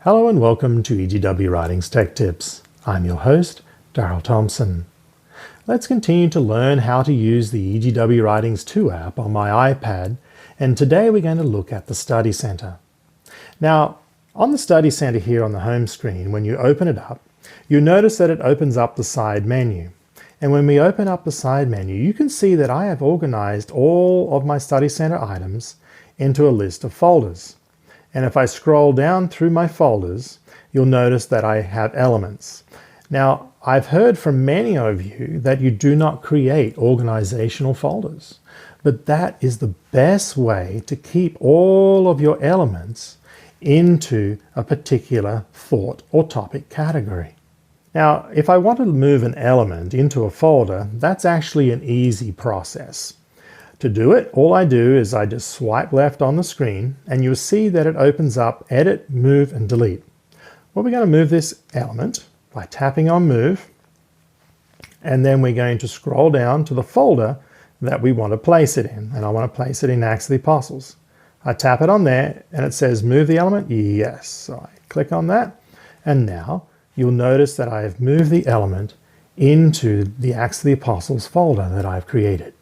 Hello and welcome to EGW Writings Tech Tips. I'm your host, Darryl Thompson. Let's continue to learn how to use the EGW Writings 2 app on my iPad, and today we're going to look at the Study Center. Now, on the Study Center here on the home screen, when you open it up, you'll notice that it opens up the side menu. And when we open up the side menu, you can see that I have organized all of my Study Center items into a list of folders. And if I scroll down through my folders, you'll notice that I have elements. Now, I've heard from many of you that you do not create organizational folders, but that is the best way to keep all of your elements into a particular thought or topic category. Now, if I want to move an element into a folder, that's actually an easy process. To do it, all I do is I just swipe left on the screen and you'll see that it opens up Edit, Move, and Delete. Well, we're going to move this element by tapping on Move, and then we're going to scroll down to the folder that we want to place it in, and I want to place it in Acts of the Apostles. I tap it on there and it says Move the element, yes. So I click on that, and now you'll notice that I have moved the element into the Acts of the Apostles folder that I've created.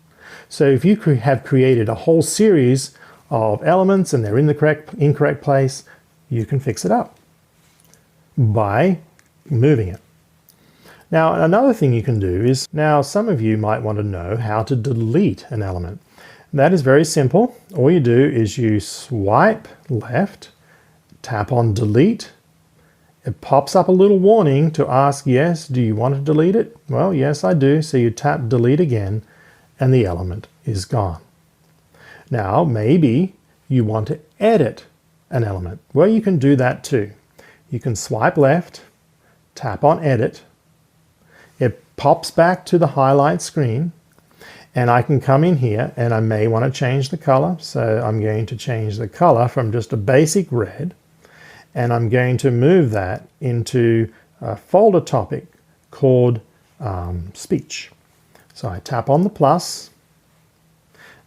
So if you have created a whole series of elements and they're in the incorrect place, you can fix it up by moving it. Now, another thing you can do is, now some of you might want to know how to delete an element. That is very simple. All you do is you swipe left, tap on Delete. It pops up a little warning to ask, yes, do you want to delete it? Well, yes, I do. So you tap Delete again, and the element is gone. Now, maybe you want to edit an element. Well, you can do that too. You can swipe left, tap on Edit. It pops back to the highlight screen, and I can come in here and I may want to change the color. So I'm going to change the color from just a basic red, and I'm going to move that into a folder topic called Speech. So I tap on the plus.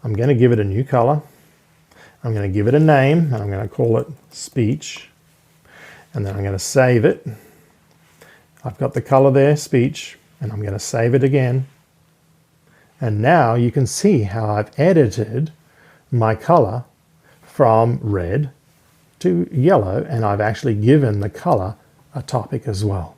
I'm going to give it a new color. I'm going to give it a name, and I'm going to call it Speech. And then I'm going to save it. I've got the color there, Speech, and I'm going to save it again. And now you can see how I've edited my color from red to yellow, and I've actually given the color a topic as well.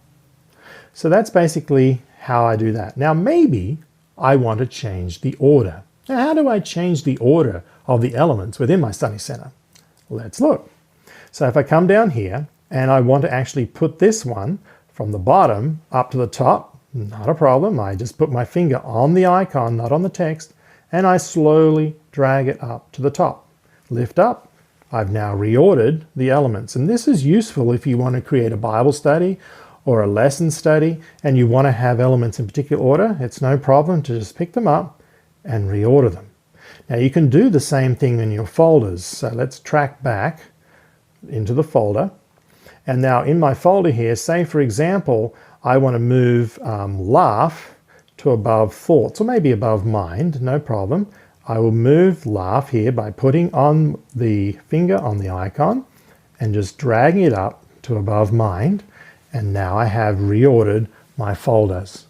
So that's basically how I do that. Now maybe I want to change the order. Now, how do I change the order of the elements within my Study Center? Let's look. So if I come down here and I want to actually put this one from the bottom up to the top, not a problem. I just put my finger on the icon, not on the text, and I slowly drag it up to the top. Lift up. I've now reordered the elements. And this is useful if you want to create a Bible study or a lesson study and you want to have elements in particular order. It's no problem to just pick them up and reorder them. Now you can do the same thing in your folders. So let's track back into the folder. And now in my folder here, say for example, I want to move laugh to above thoughts, or maybe above mind, no problem. I will move laugh here by putting on the finger on the icon and just dragging it up to above mind. And now I have reordered my folders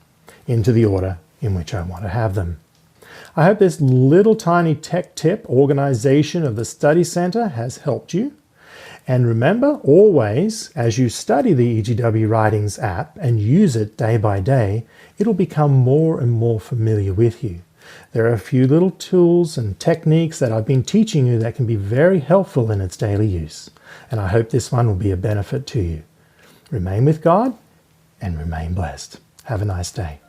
into the order in which I want to have them. I hope this little tiny tech tip organization of the Study Center has helped you. And remember, always, as you study the EGW Writings app and use it day by day, it'll become more and more familiar with you. There are a few little tools and techniques that I've been teaching you that can be very helpful in its daily use. And I hope this one will be a benefit to you. Remain with God and remain blessed. Have a nice day.